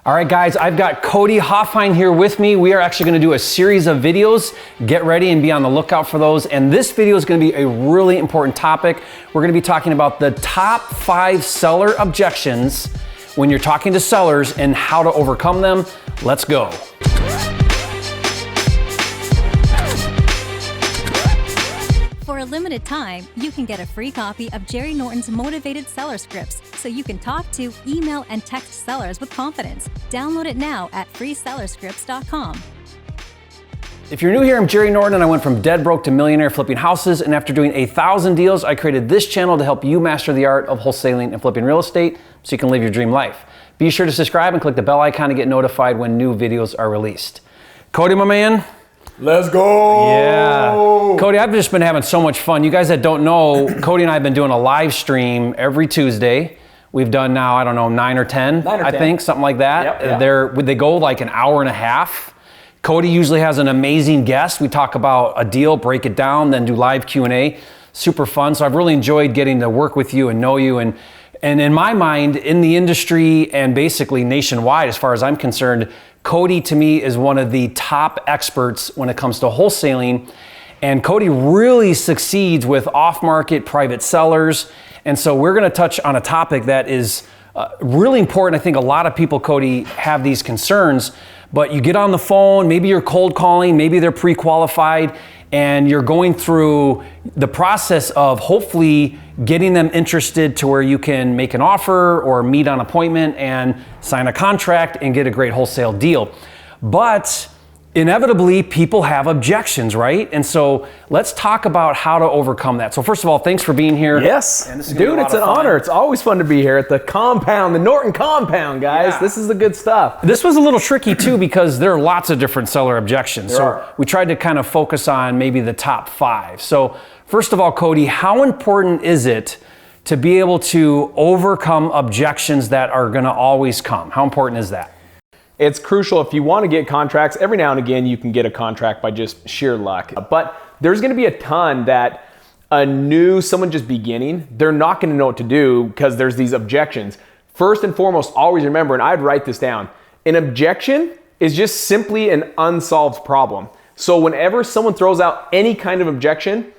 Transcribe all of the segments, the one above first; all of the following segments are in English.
All right, guys, I've got Cody Hofhine here with me. We are actually going to do a series of videos. Get ready and be on the lookout for those. And this video is going to be a really important topic. We're going to be talking about the top 5 seller objections when you're talking to sellers and how to overcome them. Let's go. For a limited time, you can get a free copy of Jerry Norton's Motivated Seller Scripts so you can talk to, email, and text sellers with confidence. Download it now at freesellerscripts.com. If you're new here, I'm Jerry Norton and I went from dead broke to millionaire flipping houses, and after doing 1,000 deals, I created this channel to help you master the art of wholesaling and flipping real estate so you can live your dream life. Be sure to subscribe and click the bell icon to get notified when new videos are released. Cody, my man. Let's go! Yeah. Cody, I've just been having so much fun. You guys that don't know, Cody and I have been doing a live stream every Tuesday. We've done now, I don't know, 9 or 10, I think, something like that. Yep. They go like an hour and a half. Cody usually has an amazing guest. We talk about a deal, break it down, then do live Q&A. Super fun. So I've really enjoyed getting to work with you and know you. And in my mind, in the industry and basically nationwide, as far as I'm concerned, Cody to me is one of the top experts when it comes to wholesaling. And Cody really succeeds with off-market private sellers. And so we're gonna touch on a topic that is really important. I think a lot of people, Cody, have these concerns, but you get on the phone, maybe you're cold calling, maybe they're pre-qualified, and you're going through the process of hopefully getting them interested to where you can make an offer or meet on appointment and sign a contract and get a great wholesale deal. But inevitably, people have objections, right? And so let's talk about how to overcome that. So first of all, thanks for being here. Yes, dude, it's an honor. It's always fun to be here at the compound, the Norton compound, guys. Yeah. This is the good stuff. This was a little tricky too because there are lots of different seller objections. So we tried to kind of focus on maybe the top 5. So first of all, Cody, how important is it to be able to overcome objections that are gonna always come? How important is that? It's crucial. If you want to get contracts, every now and again you can get a contract by just sheer luck. But there's going to be a ton that someone just beginning, they're not going to know what to do because there's these objections. First and foremost, always remember, and I'd write this down, an objection is just simply an unsolved problem. So whenever someone throws out any kind of objection,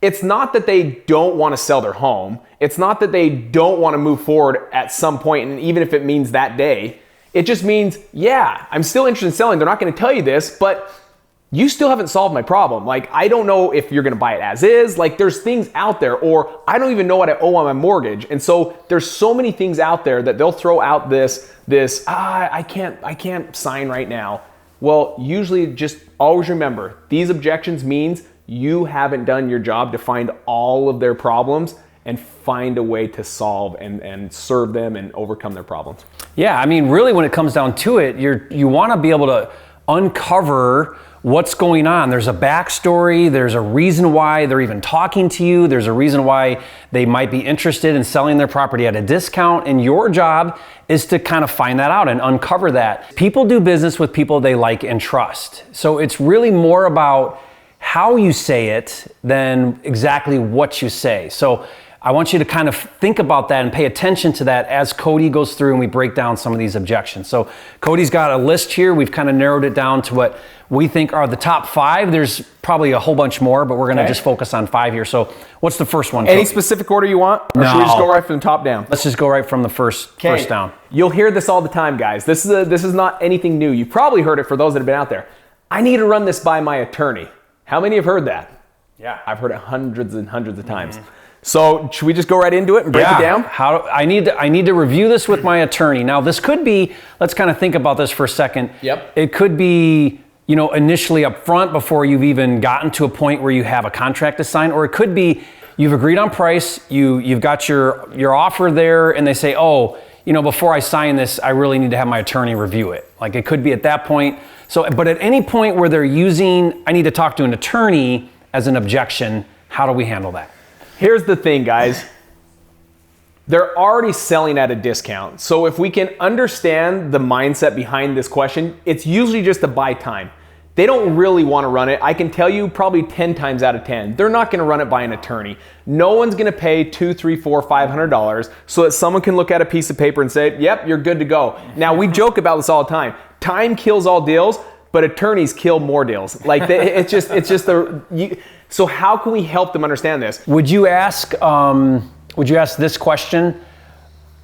it's not that they don't want to sell their home. It's not that they don't want to move forward at some point, and even if it means that day. It just means, yeah, I'm still interested in selling. They're not going to tell you this, but you still haven't solved my problem. Like, I don't know if you're going to buy it as is. Like, there's things out there, or I don't even know what I owe on my mortgage. And so there's so many things out there that they'll throw out I can't sign right now. Well, usually just always remember, these objections means you haven't done your job to find all of their problems and find a way to solve and serve them and overcome their problems. Yeah, I mean, really when it comes down to it, you wanna be able to uncover what's going on. There's a backstory, there's a reason why they're even talking to you, there's a reason why they might be interested in selling their property at a discount, and your job is to kind of find that out and uncover that. People do business with people they like and trust. So it's really more about how you say it than exactly what you say. So I want you to kind of think about that and pay attention to that as Cody goes through and we break down some of these objections. So Cody's got a list here. We've kind of narrowed it down to what we think are the top 5. There's probably a whole bunch more, but we're going to just focus on 5 here. So what's the first one, Cody? Any specific order you want? Or should we just go right from the top down? Let's just go right from the first down. You'll hear this all the time, guys. This is not anything new. You've probably heard it for those that have been out there. I need to run this by my attorney. How many have heard that? Yeah. I've heard it hundreds and hundreds of times. So should we just go right into it and break it down? I need to review this with my attorney. Now this could be, let's kind of think about this for a second. Yep. It could be, initially up front before you've even gotten to a point where you have a contract to sign, or it could be you've agreed on price, you've got your offer there, and they say, oh, before I sign this, I really need to have my attorney review it. Like it could be at that point. So, but at any point where they're using, I need to talk to an attorney as an objection, how do we handle that? Here's the thing, guys. They're already selling at a discount. So if we can understand the mindset behind this question, it's usually just to buy time. they don't really want to run it. I can tell you probably 10 times out of 10, they're not going to run it by an attorney. No one's going to pay $200, $300, $400, $500 so that someone can look at a piece of paper and say, yep, you're good to go. Now, we joke about this all the time. Time kills all deals, but attorneys kill more deals. Like, it's just so how can we help them understand this? Would you ask this question?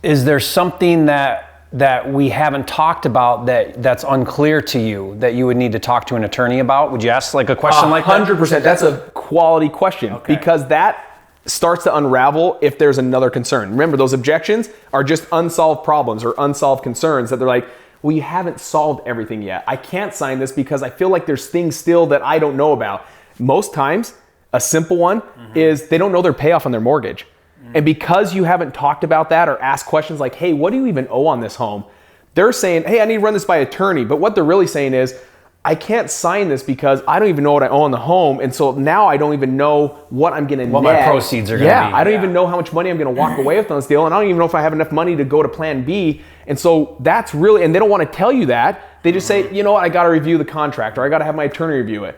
Is there something that we haven't talked about that's unclear to you that you would need to talk to an attorney about? Would you ask like a question like that? 100%. That's a quality question because that starts to unravel if there's another concern. Remember, those objections are just unsolved problems or unsolved concerns that they're like, well, you haven't solved everything yet. I can't sign this because I feel like there's things still that I don't know about. Most times, a simple one is they don't know their payoff on their mortgage. And because you haven't talked about that or asked questions like, hey, what do you even owe on this home? They're saying, hey, I need to run this by attorney. But what they're really saying is, I can't sign this because I don't even know what I owe on the home. And so now I don't even know what I'm going to net. What my proceeds are going to be. Yeah, I don't even know how much money I'm going to walk away with on this deal. And I don't even know if I have enough money to go to plan B. And so that's really, and they don't want to tell you that. They just say, you know what, I got to review the contract or I got to have my attorney review it.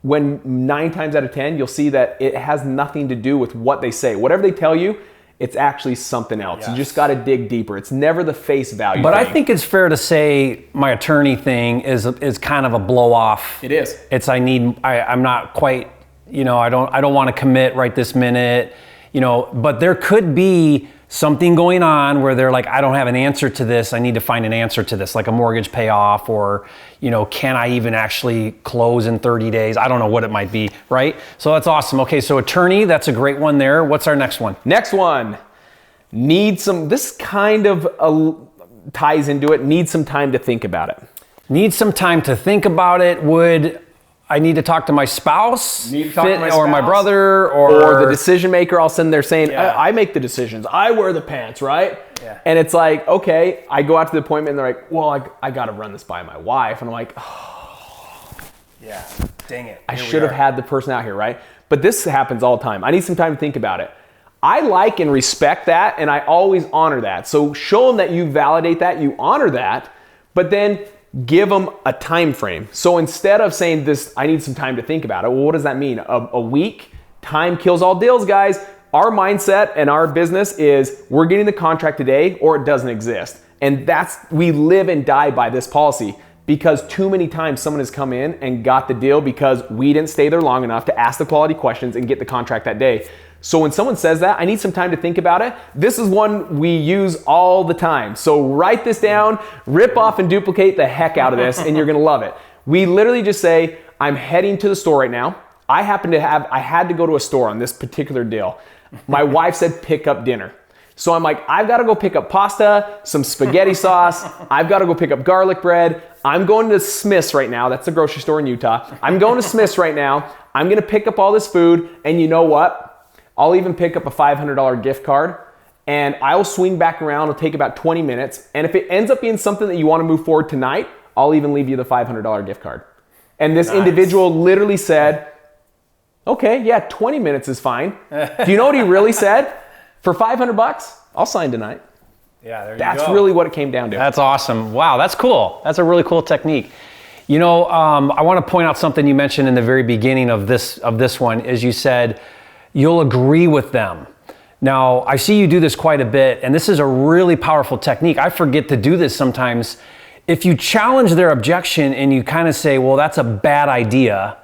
When 9 times out of 10, you'll see that it has nothing to do with what they say. Whatever they tell you, it's actually something else. Yes. You just got to dig deeper. It's never the face value But thing. I think it's fair to say my attorney thing is kind of a blow off. It is. It's I'm not quite, I don't want to commit right this minute, but there could be something going on where they're like, I don't have an answer to this. I need to find an answer to this, like a mortgage payoff or, can I even actually close in 30 days? I don't know what it might be, right? So that's awesome. Okay, so attorney, that's a great one there. What's our next one? Next one, this kind of ties into it, need some time to think about it. Need some time to think about it. Would I need to talk to my spouse? Or my brother? Or the decision maker, all of a sudden they're saying, I make the decisions. I wear the pants, right? Yeah. And it's like, okay, I go out to the appointment and they're like, well, I got to run this by my wife. And I'm like, oh. Yeah, dang it. I should have had the person out here, right? But this happens all the time. I need some time to think about it. I like and respect that, and I always honor that. So show them that you validate that, you honor that, but then give them a time frame. So instead of saying this, I need some time to think about it. Well, what does that mean? A week? Time kills all deals, guys. Our mindset and our business is we're getting the contract today or it doesn't exist. And we live and die by this policy because too many times someone has come in and got the deal because we didn't stay there long enough to ask the quality questions and get the contract that day. So when someone says that, I need some time to think about it, this is one we use all the time. So write this down, rip off and duplicate the heck out of this, and you're gonna love it. We literally just say, I'm heading to the store right now. I had to go to a store on this particular deal. My wife said pick up dinner. So I'm like, I've got to go pick up pasta, some spaghetti sauce. I've got to go pick up garlic bread. I'm going to Smith's right now. That's the grocery store in Utah. I'm going to Smith's right now. I'm going to pick up all this food. And you know what? I'll even pick up a $500 gift card and I'll swing back around. It'll take about 20 minutes. And if it ends up being something that you want to move forward tonight, I'll even leave you the $500 gift card. And this individual literally said, okay, yeah, 20 minutes is fine. Do you know what he really said? For $500, I'll sign tonight. Yeah, there you go. That's really what it came down to. That's awesome. Wow, that's cool. That's a really cool technique. I want to point out something you mentioned in the very beginning of this one, is you said you'll agree with them. Now, I see you do this quite a bit, and this is a really powerful technique. I forget to do this sometimes. If you challenge their objection and you kind of say, well, that's a bad idea,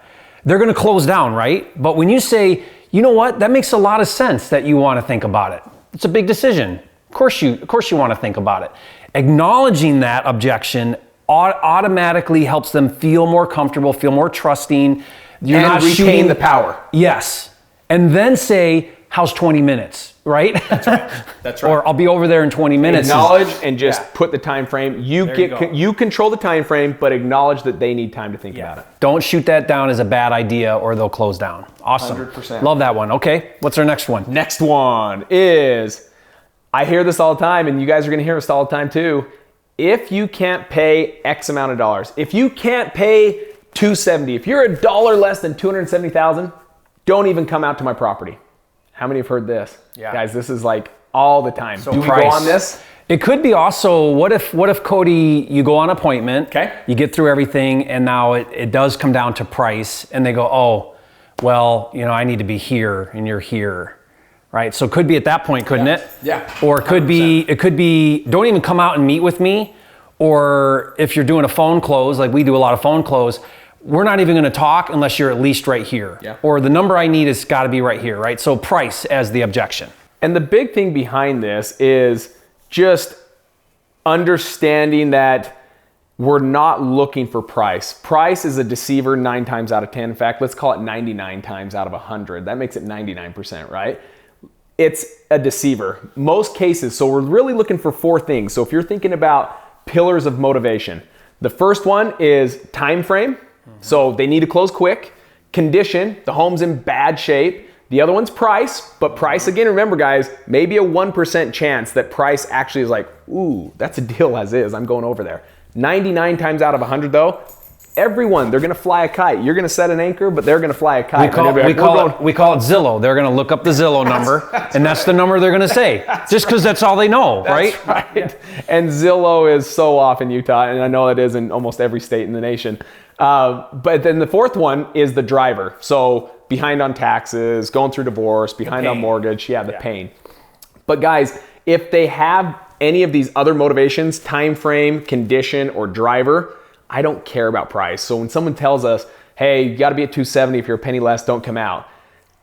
they're going to close down, right? But when you say, you know what, that makes a lot of sense that you want to think about it. It's a big decision. Of course you want to think about it. Acknowledging that objection automatically helps them feel more comfortable, feel more trusting. You're not retain the power. Yes. And then say, how's 20 minutes, right? That's right. That's right. Or I'll be over there in 20 minutes. Acknowledge and just put the time frame. You control the time frame, but acknowledge that they need time to think about it. Don't shoot that down as a bad idea or they'll close down. Awesome. 100%. Love that one. Okay, what's our next one? Next one is, I hear this all the time, and you guys are going to hear this all the time too. If you can't pay X amount of dollars, if you can't pay $270, if you're $1 less than $270,000, don't even come out to my property. How many have heard this? Yeah. Guys, this is like all the time. So do we go on this? It could be also, what if Cody, you go on appointment, okay, you get through everything, and now it does come down to price, and they go, oh, well, I need to be here, and you're here, right? So it could be at that point, couldn't it? Yeah. Or it could be, don't even come out and meet with me, or if you're doing a phone close, like we do a lot of phone close, we're not even going to talk unless you're at least right here. Yeah. Or the number I need has got to be right here, right? So price as the objection. And the big thing behind this is just understanding that we're not looking for price. Price is a deceiver 9 times out of 10. In fact, let's call it 99 times out of 100. That makes it 99%, right? It's a deceiver. Most cases, so we're really looking for 4 things. So if you're thinking about pillars of motivation, the first one is time frame. So they need to close quick. Condition, the home's in bad shape. The other one's price, but price, again, remember guys, maybe a 1% chance that price actually is like, ooh, that's a deal as is, I'm going over there. 99 times out of 100 though, everyone, they're gonna fly a kite. You're gonna set an anchor, but they're gonna fly a kite. We call it Zillow. They're gonna look up the Zillow number, and that's the number they're gonna say, just because that's all they know, right? Yeah. And Zillow is so off in Utah, and I know it is in almost every state in the nation. But then the fourth one is the driver. So behind on taxes, going through divorce, behind on mortgage, the pain. But guys, if they have any of these other motivations, time frame, condition, or driver, I don't care about price. So when someone tells us, hey, you gotta be at 270, if you're a penny less, don't come out.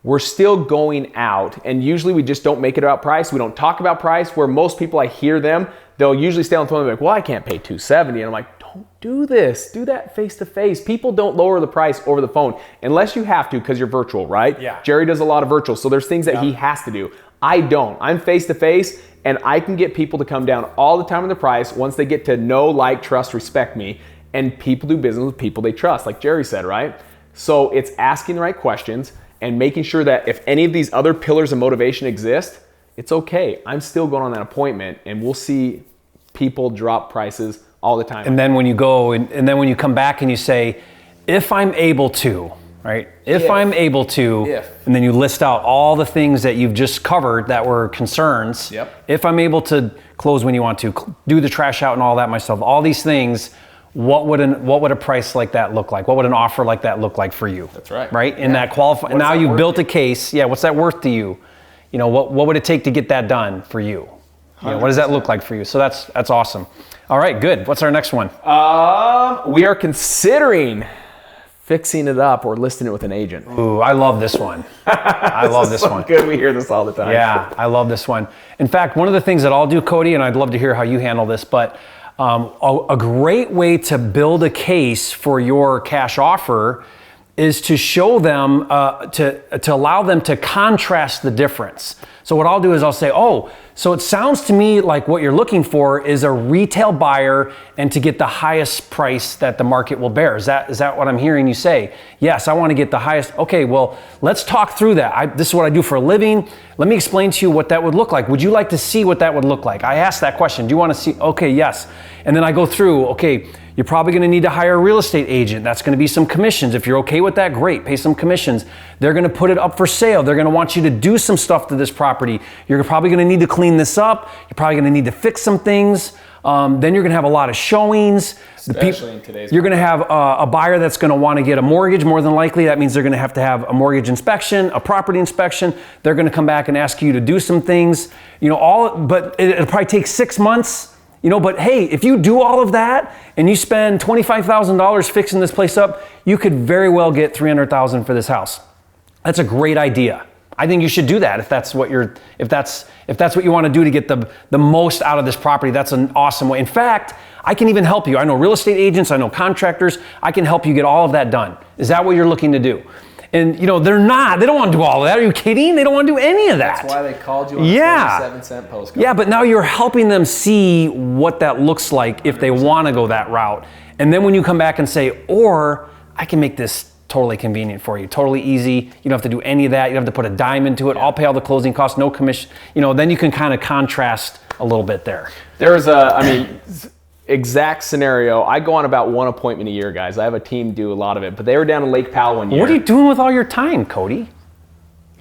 We're still going out, and usually we just don't make it about price. We don't talk about price, where most people, I hear them, they'll usually stay on the phone and be like, well, I can't pay 270. And I'm like, don't do this. Do that face to face. People don't lower the price over the phone unless you have to because you're virtual, right? Yeah. Jerry does a lot of virtual, so there's things that he has to do. I don't. I'm face to face, and I can get people to come down all the time on the price once they get to know, like, trust, respect me. And people do business with people they trust, like Jerry said, right? So it's asking the right questions and making sure that if any of these other pillars of motivation exist, it's okay. I'm still going on that appointment, and we'll see people drop prices all the time. And then when you go, and then when you come back and you say, if I'm able to, right? If I'm able to, and then you list out all the things that you've just covered that were concerns. Yep. If I'm able to close when you want to, do the trash out and all that myself, all these things, what would a price like that look like? What would an offer like that look like for you? That's right. Right? And that and now you've built a case. Yeah, what's that worth to you? What would it take to get that done for you? What does that look like for you? So that's awesome. All right, good. What's our next one? We are considering fixing it up or listing it with an agent. Ooh, I love this one. I love this one. Good, we hear this all the time. Yeah, I love this one. In fact, one of the things that I'll do, Cody, and I'd love to hear how you handle this, but a great way to build a case for your cash offer is to show them, to allow them to contrast the difference. So what I'll do is I'll say, oh, so it sounds to me like what you're looking for is a retail buyer and to get the highest price that the market will bear. Is that what I'm hearing you say? Yes, I want to get the highest. Okay, well, let's talk through that. This is what I do for a living. Let me explain to you what that would look like. Would you like to see what that would look like? I asked that question. Do you want to see? Okay, yes. And then I go through, okay, you're probably going to need to hire a real estate agent. That's going to be some commissions. If you're okay with that, great, pay some commissions. They're going to put it up for sale. They're going to want you to do some stuff to this property. You're probably going to need to clean this up. You're probably going to need to fix some things. Then you're going to have a lot of showings. Especially in today's You're going to have a buyer that's going to want to get a mortgage, more than likely. That means they're going to have a mortgage inspection, a property inspection. They're going to come back and ask you to do some things. But it'll probably take 6 months. But hey, if you do all of that and you spend $25,000 fixing this place up, you could very well get $300,000 for this house. That's a great idea. I think you should do that if that's what you want to do to get the most out of this property. That's an awesome way. In fact, I can even help you. I know real estate agents, I know contractors. I can help you get all of that done. Is that what you're looking to do? And they don't want to do all of that. Are you kidding? They don't want to do any of that. That's why they called you on a 37-cent postcard. Yeah, but now you're helping them see what that looks like if they want to go that route. And then when you come back and say, or I can make this totally convenient for you, totally easy. You don't have to do any of that. You don't have to put a dime into it. I'll pay all the closing costs, no commission. Then you can kind of contrast a little bit there. There's exact scenario. I go on about one appointment a year, guys. I have a team do a lot of it, but they were down in Lake Powell one year. What are you doing with all your time, Cody?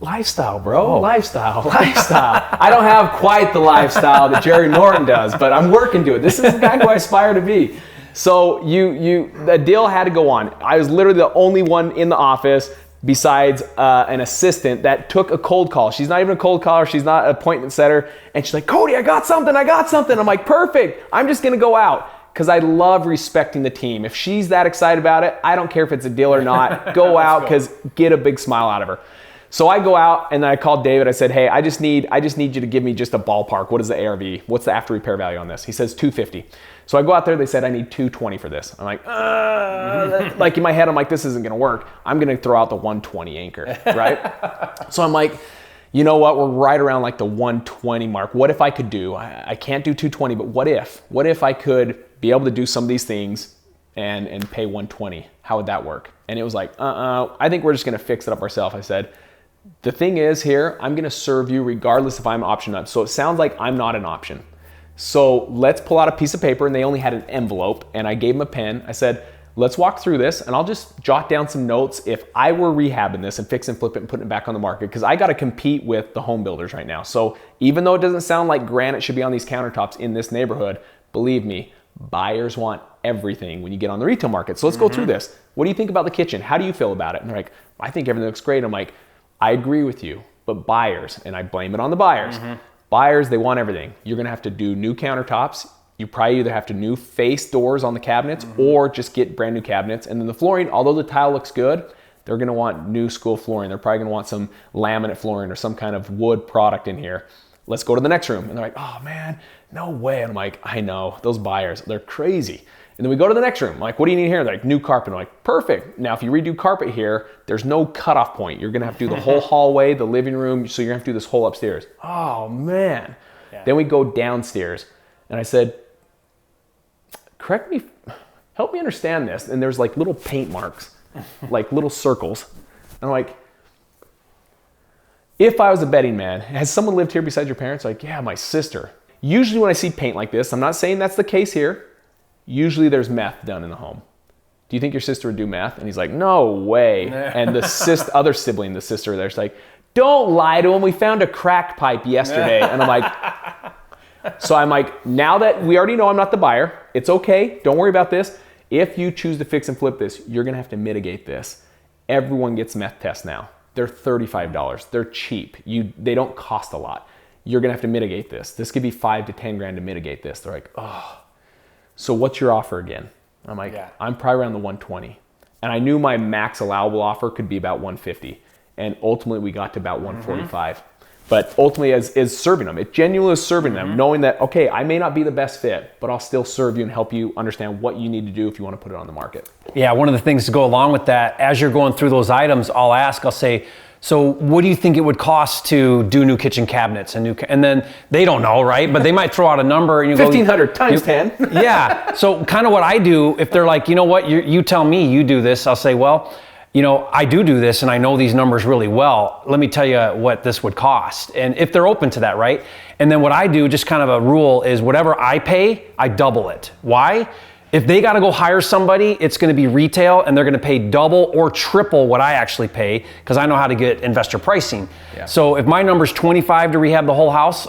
Lifestyle, bro. Lifestyle. I don't have quite the lifestyle that Jerry Norton does, but I'm working to it. This is the guy who I aspire to be. So the deal had to go on. I was literally the only one in the office besides an assistant that took a cold call. She's not even a cold caller. She's not an appointment setter. And she's like, Cody, I got something. I'm like, perfect. I'm just going to go out. Because I love respecting the team. If she's that excited about it, I don't care if it's a deal or not. Go out, because get a big smile out of her. So I go out and then I called David. I said, hey, I just need you to give me just a ballpark. What is the ARV? What's the after repair value on this? He says 250. So I go out there. They said I need 220 for this. I'm like, like in my head, I'm like, this isn't gonna work. I'm gonna throw out the 120 anchor, right? So I'm like, you know what? We're right around like the 120 mark. What if I could do? I can't do 220, but what if? What if I could be able to do some of these things and pay 120? How would that work? And it was like, I think we're just gonna fix it up ourselves. I said, the thing is here, I'm gonna serve you regardless if I'm an option or not. So it sounds like I'm not an option. So let's pull out a piece of paper, and they only had an envelope, and I gave them a pen. I said, let's walk through this, and I'll just jot down some notes if I were rehabbing this and fix and flip it and putting it back on the market, because I gotta compete with the home builders right now. So even though it doesn't sound like granite should be on these countertops in this neighborhood, believe me, buyers want everything when you get on the retail market. So let's go through this. What do you think about the kitchen? How do you feel about it? And they're like, I think everything looks great. I'm like, I agree with you, but buyers, and I blame it on the buyers. Buyers, they want everything. You're gonna have to do new countertops. You probably either have to new face doors on the cabinets or just get brand new cabinets. And then the flooring, although the tile looks good, they're gonna want new school flooring. They're probably gonna want some laminate flooring or some kind of wood product in here. Let's go to the next room. And they're like, oh man, no way. And I'm like, I know, those buyers, they're crazy. And then we go to the next room. I'm like, what do you need here? They're like, new carpet. I'm like, perfect. Now, if you redo carpet here, there's no cutoff point. You're gonna have to do the whole hallway, the living room, so you're gonna have to do this whole upstairs. Oh man. Yeah. Then we go downstairs. And I said, help me understand this. And there's like little paint marks, like little circles. And I'm like, if I was a betting man, has someone lived here besides your parents? Like, yeah, my sister. Usually when I see paint like this, I'm not saying that's the case here. Usually there's meth done in the home. Do you think your sister would do meth? And he's like, no way. And the other sibling, the sister there's like, don't lie to him. We found a crack pipe yesterday. And I'm like, now that we already know I'm not the buyer, it's okay. Don't worry about this. If you choose to fix and flip this, you're gonna have to mitigate this. Everyone gets meth tests now. They're $35. They're cheap. They don't cost a lot. You're gonna have to mitigate this. This could be 5 to 10 grand to mitigate this. They're like, oh. So what's your offer again? I'm like, I'm probably around the 120. And I knew my max allowable offer could be about 150. And ultimately we got to about 145. But ultimately is serving them. It genuinely is serving them, knowing that, okay, I may not be the best fit, but I'll still serve you and help you understand what you need to do if you want to put it on the market. Yeah, one of the things to go along with that, as you're going through those items, I'll say, so what do you think it would cost to do new kitchen cabinets? And then they don't know, right? But they might throw out a number and you go, 1,500 times 10. Yeah, so kind of what I do, if they're like, you know what, you tell me you do this, I'll say, well, you know, I do this and I know these numbers really well. Let me tell you what this would cost. And if they're open to that, right? And then what I do, just kind of a rule, is whatever I pay, I double it. Why? If they got to go hire somebody, it's going to be retail and they're going to pay double or triple what I actually pay because I know how to get investor pricing. Yeah. So if my number's 25 to rehab the whole house,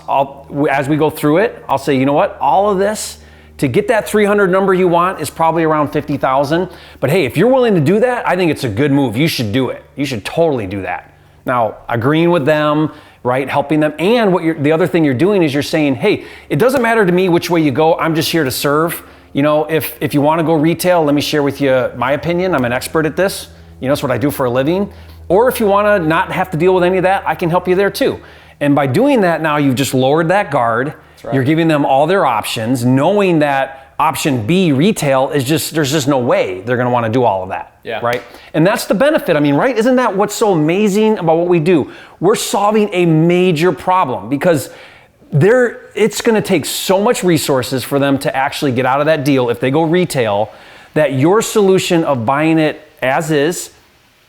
as we go through it, I'll say, you know what? All of this, to get that 300 number you want is probably around 50,000. But hey, if you're willing to do that, I think it's a good move. You should do it. You should totally do that. Now, agreeing with them, right? Helping them. And the other thing you're doing is you're saying, hey, it doesn't matter to me which way you go. I'm just here to serve. You know, if you want to go retail, let me share with you my opinion. I'm an expert at this. You know, it's what I do for a living. Or if you want to not have to deal with any of that, I can help you there too. And by doing that now, you've just lowered that guard. Right. You're giving them all their options, knowing that option B, retail, is there's just no way they're going to want to do all of that. Yeah. Right? And that's the benefit. I mean, right? Isn't that what's so amazing about what we do? We're solving a major problem because it's going to take so much resources for them to actually get out of that deal if they go retail, that your solution of buying it as is,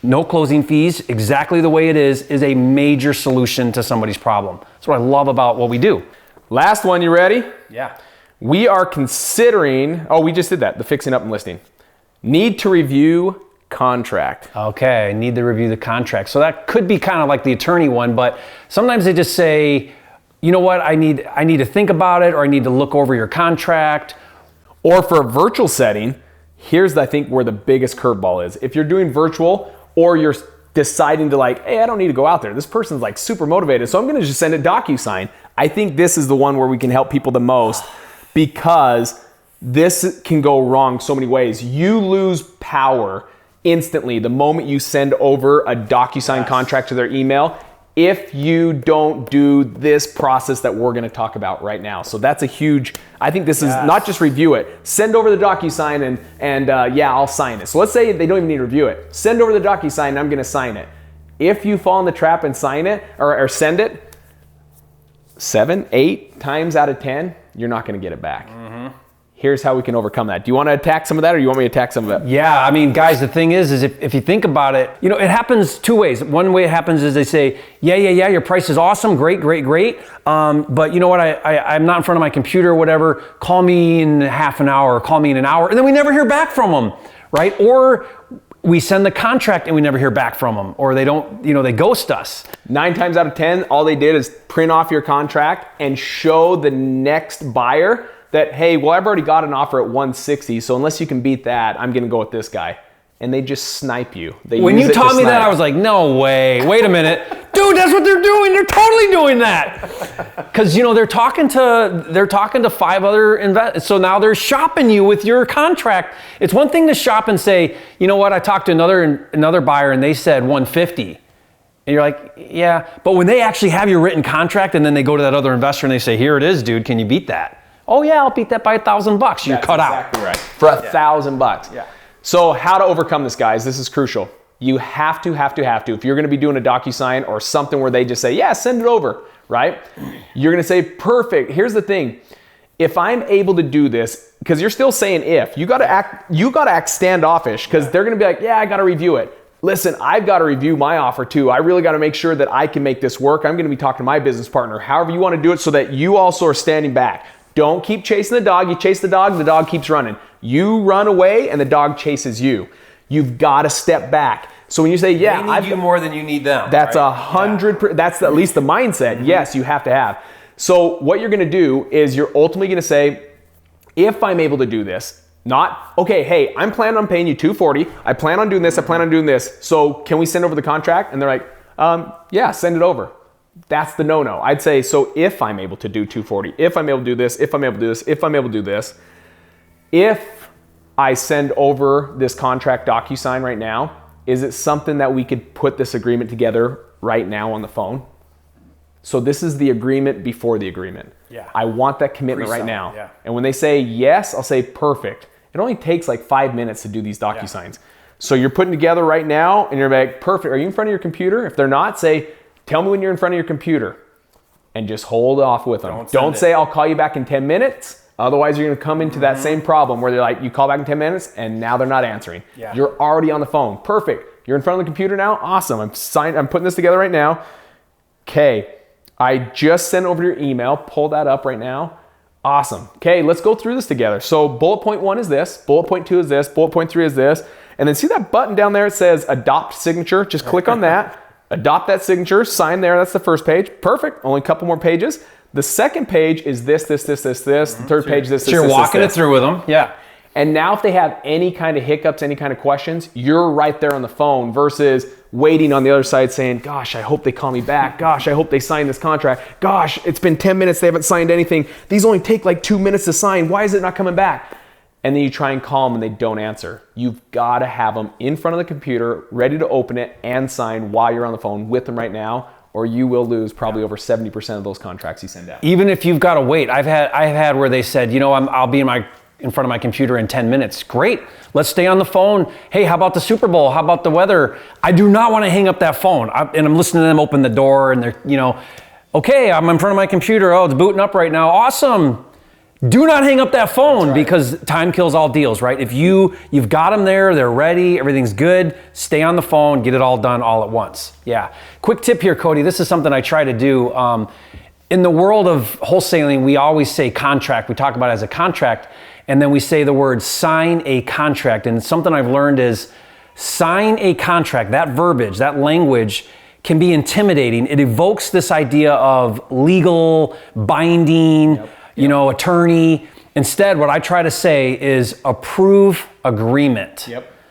no closing fees, exactly the way it is a major solution to somebody's problem. That's what I love about what we do. Last one, you ready? Yeah. We are considering, we just did that, the fixing up and listing. Need to review contract. Okay, I need to review the contract. So that could be kind of like the attorney one, but sometimes they just say, you know what, I need to think about it, or I need to look over your contract. Or for a virtual setting, here's I think where the biggest curveball is. If you're doing virtual, or you're deciding to like, hey, I don't need to go out there. This person's like super motivated, so I'm gonna just send a DocuSign. I think this is the one where we can help people the most, because this can go wrong so many ways. You lose power instantly the moment you send over a DocuSign contract to their email, if you don't do this process that we're gonna talk about right now. So that's a huge, I think this is not just review it, send over the DocuSign and yeah, I'll sign it. So let's say they don't even need to review it. Send over the DocuSign and I'm gonna sign it. If you fall in the trap and sign it, or send it, 7, 8 times out of 10, you're not gonna get it back. Here's how we can overcome that. Do you want to attack some of that, or you want me to attack some of it? Yeah, I mean, guys, the thing is if you think about it, you know, it happens two ways. One way it happens is they say, yeah, your price is awesome, great. But you know what, I'm not in front of my computer or whatever, call me in half an hour, or call me in an hour, and then we never hear back from them, right? Or we send the contract and we never hear back from them, or they don't, you know, they ghost us. 9 times out of 10, all they did is print off your contract and show the next buyer that, hey, well, I've already got an offer at 160, so unless you can beat that, I'm gonna go with this guy. And they just snipe you. When you taught me that, I was like, no way, wait a minute. Dude, that's what they're doing. They're totally doing that. Because, you know, they're talking to 5 other investors. So now they're shopping you with your contract. It's one thing to shop and say, you know what, I talked to another buyer and they said 150. And you're like, yeah. But when they actually have your written contract and then they go to that other investor and they say, here it is, dude, can you beat that? Oh yeah, I'll beat that by $1,000. You're cut out. Exactly right. For $1,000. Yeah. So how to overcome this, guys? This is crucial. You have to, if you're gonna be doing a DocuSign or something where they just say, yeah, send it over, right? You're gonna say, perfect. Here's the thing. If I'm able to do this, because you're still saying if, you gotta act standoffish, because they're gonna be like, yeah, I gotta review it. Listen, I've got to review my offer too. I really got to make sure that I can make this work. I'm going to be talking to my business partner, however you want to do it, so that you also are standing back. Don't keep chasing the dog. You chase the dog keeps running. You run away and the dog chases you. You've got to step back. So when you say, yeah, I need you more than you need them. That's 100%, that's at least the mindset. Yes, you have to have. So what you're going to do is you're ultimately going to say, if I'm able to do this, not, okay, hey, I'm planning on paying you $240. I plan on doing this. I plan on doing this. So can we send over the contract? And they're like, yeah, send it over. That's the no-no. I'd say, so if I'm able to do $240, if I'm able to do this, if I'm able to do this, if I'm able to do this, if I send over this contract DocuSign right now, is it something that we could put this agreement together right now on the phone? So this is the agreement before the agreement. Yeah. I want that commitment right now. Yeah. And when they say yes, I'll say perfect. It only takes like 5 minutes to do these DocuSigns. So you're putting together right now and you're like, perfect. Are you in front of your computer? If they're not, say, tell me when you're in front of your computer, and just hold off with them. Don't say, I'll call you back in 10 minutes. Otherwise, you're going to come into that same problem where they're like, you call back in 10 minutes and now they're not answering. Yeah. You're already on the phone. Perfect. You're in front of the computer now. Awesome. I'm putting this together right now. Okay. I just sent over your email. Pull that up right now. Awesome. Okay. Let's go through this together. So bullet point 1 is this. Bullet point 2 is this. Bullet point 3 is this. And then see that button down there? It says adopt signature. Just click on that. Adopt that signature, sign there, that's the first page. Perfect, only a couple more pages. The second page is this. The third page, this. So you're walking it through with them, yeah. And now if they have any kind of hiccups, any kind of questions, you're right there on the phone versus waiting on the other side saying, gosh, I hope they call me back. Gosh, I hope they sign this contract. Gosh, it's been 10 minutes, they haven't signed anything. These only take like 2 minutes to sign. Why is it not coming back? And then you try and call them and they don't answer. You've got to have them in front of the computer, ready to open it and sign while you're on the phone with them right now, or you will lose probably over 70% of those contracts you send out. Even if you've got to wait. I've had where they said, you know, I'll be in front of my computer in 10 minutes. Great, let's stay on the phone. Hey, how about the Super Bowl? How about the weather? I do not want to hang up that phone. And I'm listening to them open the door and they're, you know, okay, I'm in front of my computer. Oh, it's booting up right now. Awesome. Do not hang up that phone because time kills all deals, right? If you've got them there, they're ready, everything's good, stay on the phone, get it all done all at once. Yeah. Quick tip here, Cody. This is something I try to do. In the world of wholesaling, we always say contract. We talk about it as a contract, and then we say the word sign a contract. And something I've learned is sign a contract. That verbiage, that language can be intimidating. It evokes this idea of legal, binding, attorney. Instead, what I try to say is approve agreement.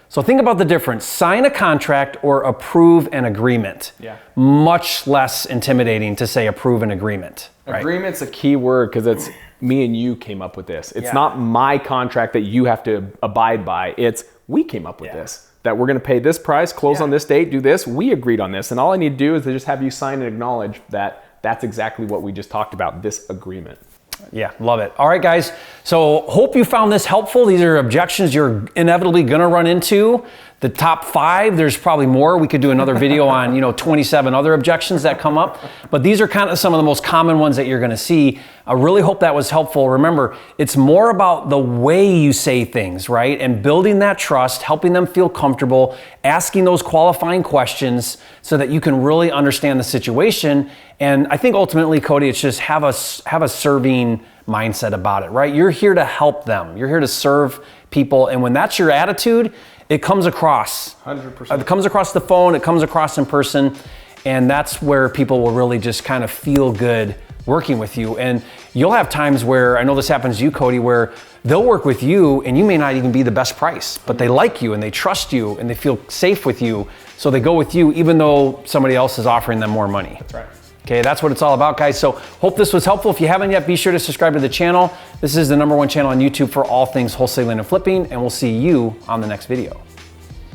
So think about the difference. Sign a contract or approve an agreement. Much less intimidating to say approve an agreement. Right? Agreement's a key word because it's me and you came up with this. It's not my contract that you have to abide by. It's we came up with this. That we're going to pay this price, close on this date, do this. We agreed on this. And all I need to do is to just have you sign and acknowledge that that's exactly what we just talked about, this agreement. Yeah, love it. All right, guys. So hope you found this helpful. These are objections you're inevitably going to run into. The top 5, there's probably more. We could do another video on, 27 other objections that come up. But these are kind of some of the most common ones that you're going to see. I really hope that was helpful. Remember, it's more about the way you say things, right? And building that trust, helping them feel comfortable, asking those qualifying questions so that you can really understand the situation. And I think ultimately, Cody, it's just have a serving mindset about it, right? You're here to help them. You're here to serve people. And when that's your attitude, it comes across. 100%. It comes across the phone, it comes across in person, and that's where people will really just kind of feel good working with you. And you'll have times where, I know this happens to you, Cody, where they'll work with you and you may not even be the best price, but they like you and they trust you and they feel safe with you. So they go with you even though somebody else is offering them more money. That's right. Okay, that's what it's all about, guys. So hope this was helpful. If you haven't yet, be sure to subscribe to the channel. This is the #1 channel on YouTube for all things wholesaling and flipping, and we'll see you on the next video.